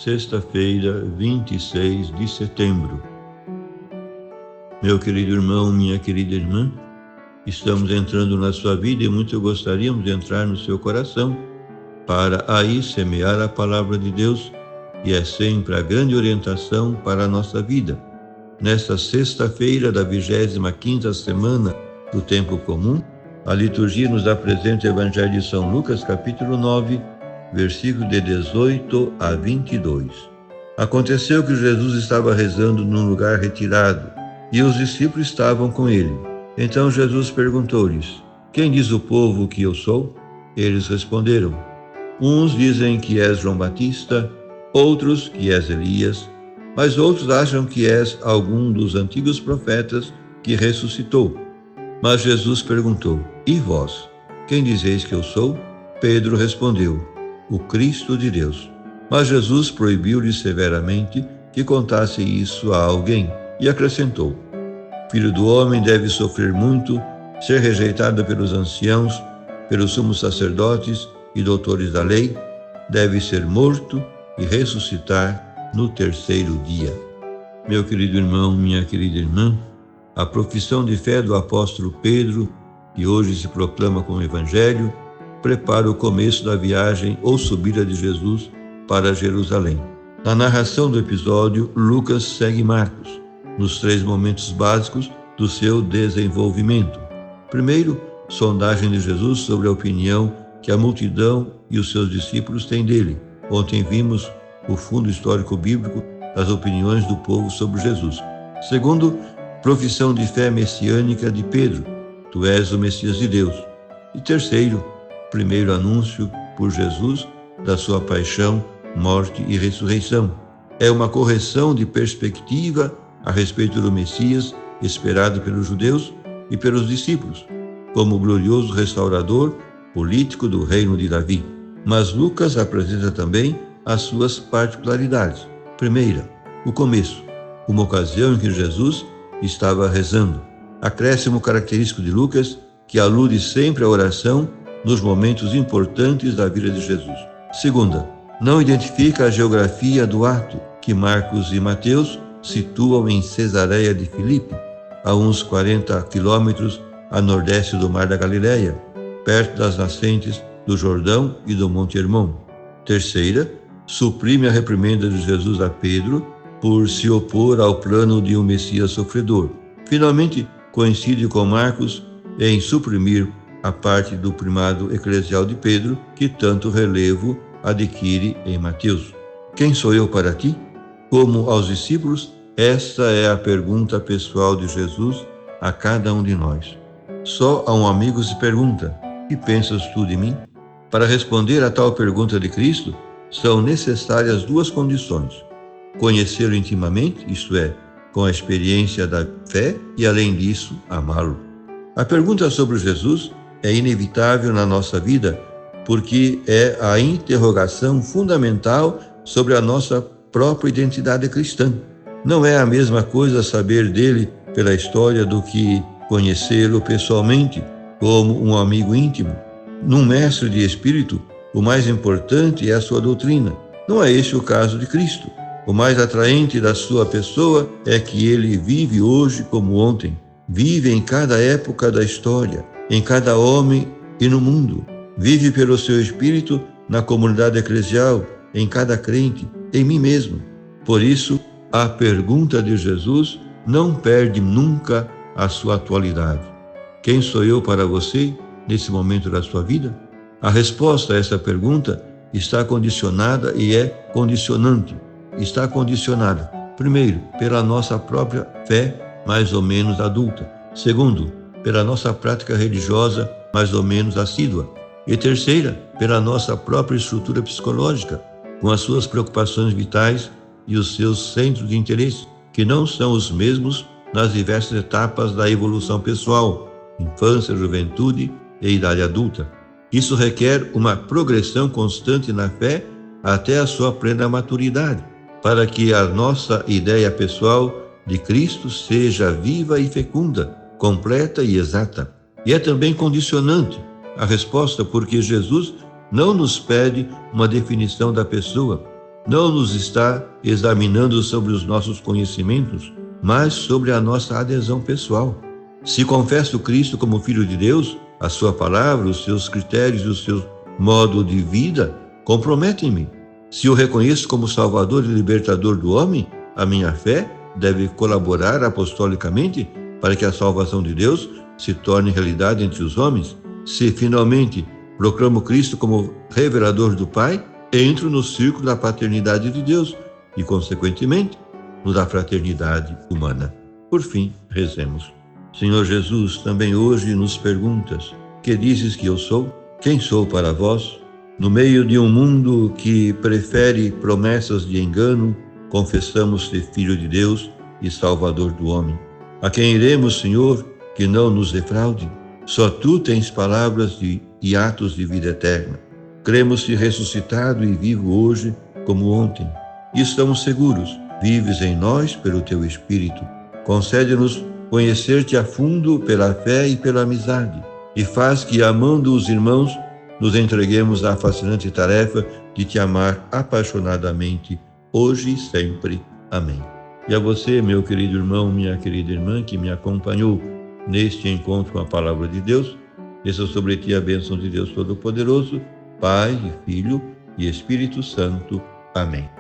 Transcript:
sexta-feira, 26 de setembro. Meu querido irmão, minha querida irmã, estamos entrando na sua vida e muito gostaríamos de entrar no seu coração para aí semear a palavra de Deus, e é sempre a grande orientação para a nossa vida. Nesta sexta-feira da 25ª semana do tempo comum, a liturgia nos apresenta o Evangelho de São Lucas, capítulo 9, versículos de 18 a 22. Aconteceu que Jesus estava rezando num lugar retirado, e os discípulos estavam com ele. Então Jesus perguntou-lhes: Quem diz o povo que eu sou? Eles responderam: Uns dizem que és João Batista, outros que és Elias, mas outros acham que és algum dos antigos profetas que ressuscitou. Mas Jesus perguntou: E vós, quem dizeis que eu sou? Pedro respondeu: O Cristo de Deus. Mas Jesus proibiu-lhe severamente que contasse isso a alguém e acrescentou: Filho do homem deve sofrer muito, ser rejeitado pelos anciãos, pelos sumos sacerdotes e doutores da lei, deve ser morto e ressuscitar no terceiro dia. Meu querido irmão, minha querida irmã, a profissão de fé do apóstolo Pedro, que hoje se proclama como Evangelho, prepara o começo da viagem ou subida de Jesus para Jerusalém. Na narração do episódio, Lucas segue Marcos nos 3 momentos básicos do seu desenvolvimento. Primeiro, sondagem de Jesus sobre a opinião que a multidão e os seus discípulos têm dele. Ontem vimos o fundo histórico bíblico das opiniões do povo sobre Jesus. Segundo, profissão de fé messiânica de Pedro: Tu és o Messias de Deus. E terceiro, primeiro anúncio por Jesus da sua paixão, morte e ressurreição. É uma correção de perspectiva a respeito do Messias esperado pelos judeus e pelos discípulos, como o glorioso restaurador político do reino de Davi. Mas Lucas apresenta também as suas particularidades. Primeira, o começo, uma ocasião em que Jesus estava rezando. Acréscimo característico de Lucas, que alude sempre à oração nos momentos importantes da vida de Jesus. Segunda, não identifica a geografia do ato, que Marcos e Mateus situam em Cesareia de Filipe, a uns 40 quilômetros a nordeste do Mar da Galileia, perto das nascentes do Jordão e do Monte Hermon. Terceira, suprime a reprimenda de Jesus a Pedro por se opor ao plano de um Messias sofredor. Finalmente, coincide com Marcos em suprimir a parte do primado eclesial de Pedro, que tanto relevo adquire em Mateus. Quem sou eu para ti? Como aos discípulos, esta é a pergunta pessoal de Jesus a cada um de nós. Só a um amigo se pergunta: Que pensas tu de mim? Para responder a tal pergunta de Cristo, são necessárias 2 condições: conhecê-lo intimamente, isto é, com a experiência da fé, e além disso, amá-lo. A pergunta sobre Jesus é inevitável na nossa vida, porque é a interrogação fundamental sobre a nossa própria identidade cristã. Não é a mesma coisa saber dele pela história do que conhecê-lo pessoalmente, como um amigo íntimo. Num mestre de espírito, o mais importante é a sua doutrina. Não é este o caso de Cristo. O mais atraente da sua pessoa é que ele vive hoje como ontem. Vive em cada época da história, em cada homem e no mundo. Vive pelo seu espírito na comunidade eclesial, em cada crente, em mim mesmo. Por isso, a pergunta de Jesus não perde nunca a sua atualidade. Quem sou eu para você nesse momento da sua vida? A resposta a essa pergunta está condicionada e é condicionante. Está condicionada, primeiro, pela nossa própria fé mais ou menos adulta. Segundo, pela nossa prática religiosa mais ou menos assídua. E terceira, pela nossa própria estrutura psicológica, com as suas preocupações vitais e os seus centros de interesse, que não são os mesmos nas diversas etapas da evolução pessoal, infância, juventude e idade adulta. Isso requer uma progressão constante na fé até a sua plena maturidade, para que a nossa ideia pessoal de Cristo seja viva e fecunda, completa e exata. E é também condicionante a resposta, porque Jesus não nos pede uma definição da pessoa, não nos está examinando sobre os nossos conhecimentos, mas sobre a nossa adesão pessoal. Se confesso Cristo como Filho de Deus, a sua palavra, os seus critérios e o seu modo de vida comprometem-me. Se o reconheço como Salvador e Libertador do homem, a minha fé deve colaborar apostolicamente para que a salvação de Deus se torne realidade entre os homens. Se finalmente proclamo Cristo como revelador do Pai, entro no círculo da paternidade de Deus e, consequentemente, no da fraternidade humana. Por fim, rezemos. Senhor Jesus, também hoje nos perguntas: que dizes que eu sou? Quem sou para vós? No meio de um mundo que prefere promessas de engano, confessamos ser Filho de Deus e Salvador do homem. A quem iremos, Senhor, que não nos defraude? Só Tu tens palavras e atos de vida eterna. Cremos-te ressuscitado e vivo hoje como ontem. E estamos seguros, vives em nós pelo Teu Espírito. Concede-nos conhecer-te a fundo pela fé e pela amizade, e faz que, amando os irmãos, nos entreguemos à fascinante tarefa de Te amar apaixonadamente, hoje e sempre. Amém. E a você, meu querido irmão, minha querida irmã, que me acompanhou neste encontro com a Palavra de Deus, desça sobre ti a bênção de Deus Todo-Poderoso, Pai, Filho e Espírito Santo. Amém.